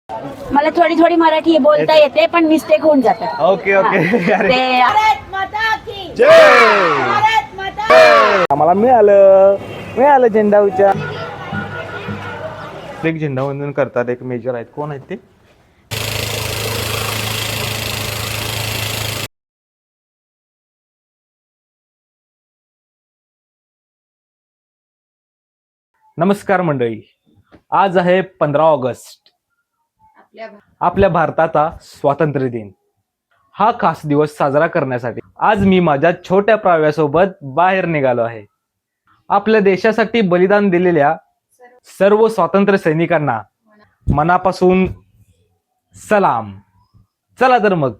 मला थोडी थोडी मराठी बोलता येते पण मिस्टेक होऊन जातात. Okay okay. ते आम्हाला मिळालं झेंडा उचा. एक झेंडावंदन करतात, एक मेजर आहेत. कोण आहेत ते? नमस्कार मंडळी, आज आहे 15 ऑगस्ट, आपल्या भारताचा स्वातंत्र्य दिन. हा खास दिवस साजरा करण्यासाठी आज मी माझ्या छोट्या प्राव्यासोबत बाहेर निघालो आहे. आपल्या देशासाठी बलिदान दिलेल्या सर्व स्वातंत्र्य सैनिकांना मनापासून सलाम. चला तर मग.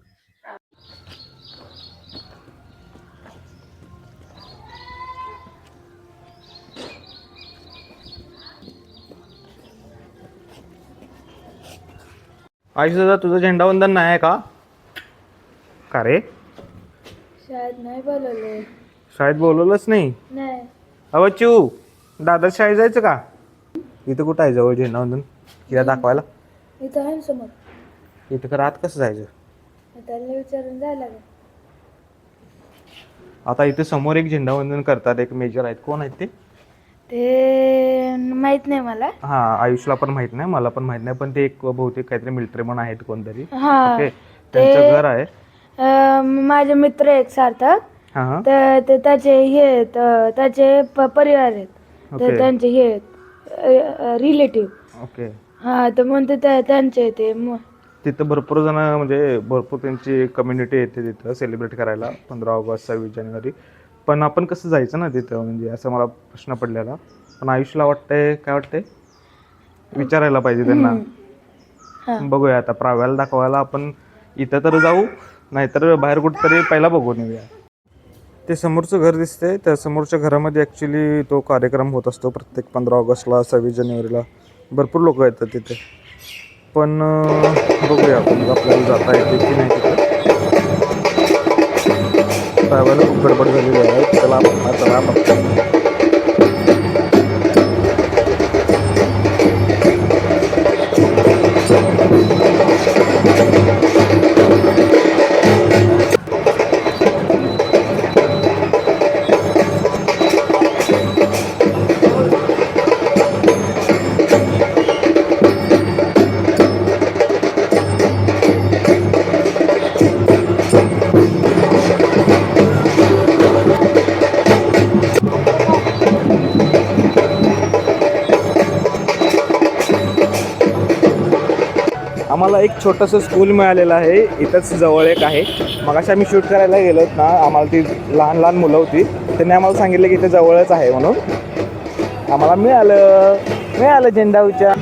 आयुष दादा, तुझं झेंडावंदन नाही आहे का? का रे? शाळेत नाही बोलवले. शाळेत बोलवलंच नाही? नाही. अवचू, दादा शाळेत जायचं का? इथं कुठं आहे जवळ झेंडावंदन तिला दाखवायला? इथं आहे ना समोर. इथं का रात कसं जायचं? त्यांना विचारून जायला लागेल. आता इथे समोर एक झेंडावंदन करतात, एक मेजर आहेत. कोण आहेत ते? ते माहित नाही मला. हा, आयुषला पण माहित नाही, मला पण माहित नाही, पण ते एक बहुतेक काहीतरी मिलिटरी म्हणून आहेत कोणतरी. हा, ओके, त्यांचं घर आहे. माझे मित्र एक सार्थक. हा, ते त्याचे हे त्याचे परिवार आहेत. ओके. त्यांचे हे रिलेटिव्ह. ओके. हा, तर म्हणते त्यांचे ते तिथं भरपूर जण, म्हणजे भरपूर त्यांची कम्युनिटी येते तिथं सेलिब्रेट करायला 15 ऑगस्ट 26 जानेवारी. पण आपण कसं जायचं ना तिथं, म्हणजे असं मला प्रश्न पडलेला. पण आयुषला वाटतंय, काय वाटतंय, विचारायला पाहिजे त्यांना. बघूया आता, प्राव्याला दाखवायला आपण इथं तर जाऊ, नाहीतर बाहेर कुठेतरी पहिला बघून येऊया. ते समोरचं घर दिसतंय, त्या समोरच्या घरामध्ये ॲक्च्युली तो कार्यक्रम होत असतो प्रत्येक 15 ऑगस्टला 26 जानेवारीला. भरपूर लोक येतात तिथे. पण बघूया आपण, आपल्याला जाता येते की नाही तिथं. प्राव्याला खूप गडबड झालेली आहे. चला बघतो. आम्हाला एक छोटंसं स्कूल मिळालेलं आहे, इथंच जवळ एक आहे. मग अशा आम्ही शूट करायला गेलो ना, आम्हाला ती लहान लहान मुलं होती, त्यांनी आम्हाला सांगितलं की इथे जवळच आहे म्हणून. आम्हाला मिळालं झेंडा उचा.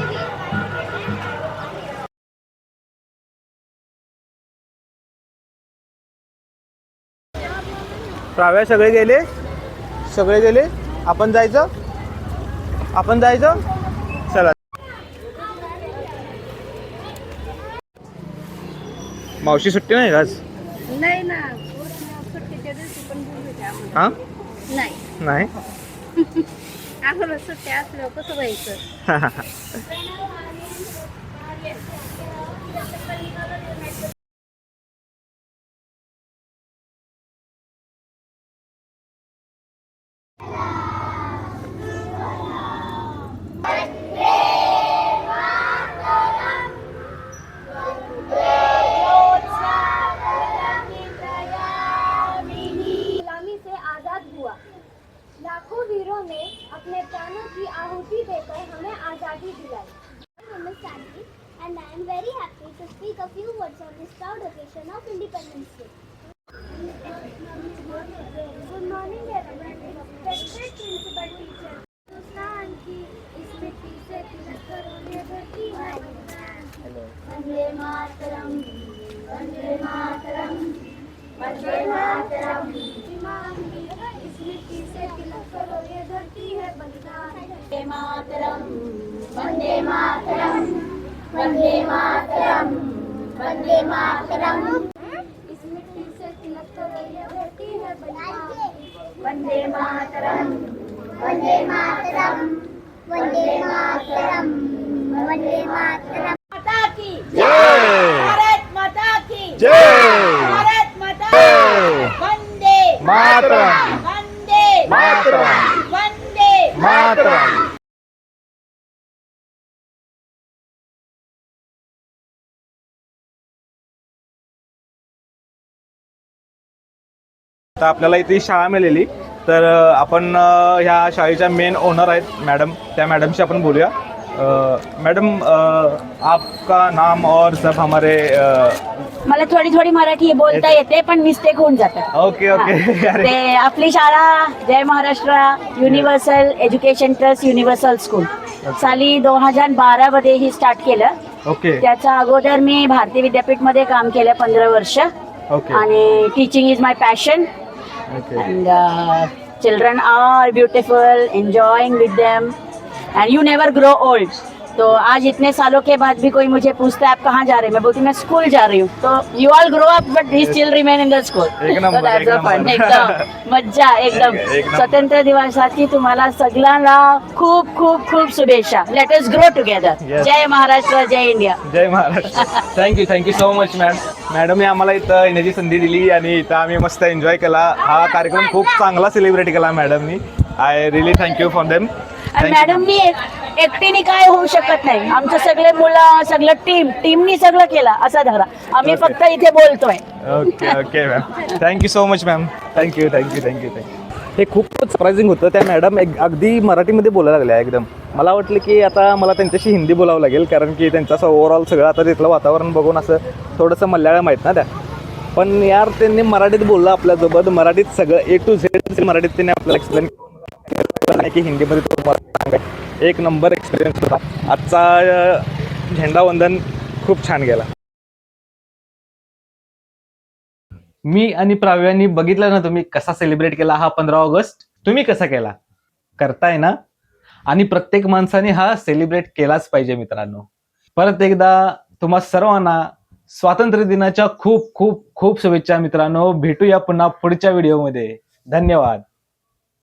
प्राव्या सगळे गेले. आपण जायचं. चला. मावशी सुट्टी नाही आज? नाही ना, सुट्टीच्या दिवशी पण बोलू. हा, नाही. आम्हाला सुट्ट्या असल्यावर कसं व्हायचं? लाखों वीरों ने अपने प्राणों की आहुति देकर हमें आजादी दिलाई. My name is Sandy and I am very happy to speak a few words on this proud occasion of Independence Day. Good morning everyone. Respected principal teacher. Hindustan की इस मिट्टी से तिलक करो ये धरती है. वंदे मातरम, वंदे मातरम, वंदे मातरम. इस मिट्टी से तिलक करो ये धरती है बलिदान. वंदे मातरम, वंदे मातरम, वंदे मातरम, वंदे मातरम. इस मिट्टी से तिलक करो ये धरती है बलिदान. वंदे मातरम, वंदे मातरम, वंदे मातरम, वंदे मातरम. माता की भारत माता वंदे मातरम वंदे मातरम वंदे मातरम. आता आपल्याला इथे शाळा मिळालेली, तर आपण ह्या शाळेच्या मेन ओनर आहेत मॅडम, त्या मॅडमशी आपण बोलूया. मैडम आपका नाम और सब हमारे मला थोडी थोडी मराठी बोलता येते पण मिस्टेक होऊन जातात. Okay okay. अरे ते आपली शाळा Jai Maharashtra Universal Education Trust Universal School साली 2012 मध्ये ही स्टार्ट केलं. ओके त्याच्या अगोदर मी भारतीय विद्यापीठमध्ये काम केलं 15 वर्ष ओके आणि teaching is my passion okay. and children are beautiful, enjoying with them and you never grow old. तो आज इतने सालों के बाद भी कोई मुझे पूछता है आप कहाँ जा रहे हैं, मैं बोलती हूँ मैं स्कूल जा रही हूँ. तो you all grow up but he still remain in the school. एक नंबर, एक नंबर. एकदम मज्जा एकदम. एक नंबर. स्वातंत्र्य दिवसाची तुम्हाला सगळ्यांना खूप खूप खूप शुभेच्छा. Let us grow together. Yes. जय महाराष्ट्र जय इंडिया. जय महाराष्ट्र. थँक्यू सो मच मॅडमने आम्हाला इथं येण्याची संधी दिली आणि इथं आम्ही मस्त एन्जॉय केला. हा कार्यक्रम खूप चांगला सेलिब्रेट केला मॅडमनी. I relief thank you for them. आणि मॅडमनी एकटीने काय होऊ शकत नाही. आमचं सगळे मुलं सगळं टीमनी सगळं केलं असं धरा. आम्ही फक्त इथे बोलतोय. Okay okay ma'am. Thank you so much ma'am. Thank you thank you thank you thank you. हे खूपच सरप्रायझिंग होतं. त्या मॅडम अगदी मराठीमध्ये बोलायला लागल्या एकदम. मला वाटलं की आता मला त्यांच्याशी हिंदी बोलावं लागेल, कारण की त्यांचं असं ओव्हरऑल सगळं आता तिथलं वातावरण बघून असं थोडंसं मल्याळम आहेत ना त्या. पण यार त्यांनी मराठीत बोललं आपल्यासोबत. मराठीत सगळं A to Z मराठीत त्यांनी आपल्याला एक्सप्लेन केलं की हिंदीमध्ये तो मला सांगाय. एक नंबर एक्सपिरियन्स होता आजचा. झेंडावंदन खूप छान गेला. मी आणि प्राव्यांनी बघितलं ना तुम्ही कसा सेलिब्रेट केला हा 15 ऑगस्ट. तुम्ही कसा केला करताय ना. आणि प्रत्येक माणसाने हा सेलिब्रेट केलाच पाहिजे मित्रांनो. परत एकदा तुम्हा सर्वांना स्वातंत्र्य दिनाच्या खूप खूप खूप शुभेच्छा मित्रांनो. भेटूया पुन्हा पुढच्या व्हिडिओमध्ये. धन्यवाद.